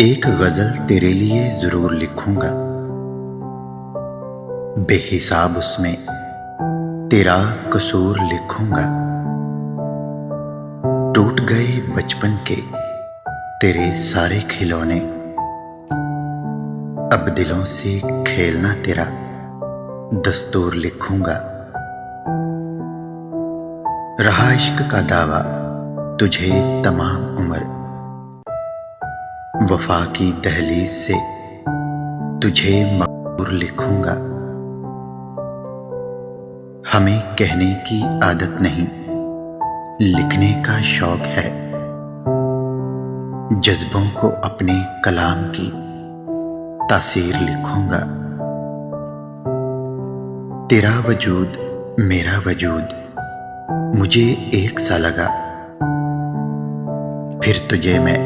एक गजल तेरे लिए जरूर लिखूंगा, बेहिसाब उसमें तेरा कसूर लिखूंगा। टूट गए बचपन के तेरे सारे खिलौने, अब दिलों से खेलना तेरा दस्तूर लिखूंगा। रहा इश्क का दावा तुझे तमाम उम्र, वफा की दहलीज से तुझे मकबूर लिखूंगा। हमें कहने की आदत नहीं, लिखने का शौक है। जज्बों को अपने कलाम की तासीर लिखूंगा। तेरा वजूद मेरा वजूद मुझे एक सा लगा, फिर तुझे मैं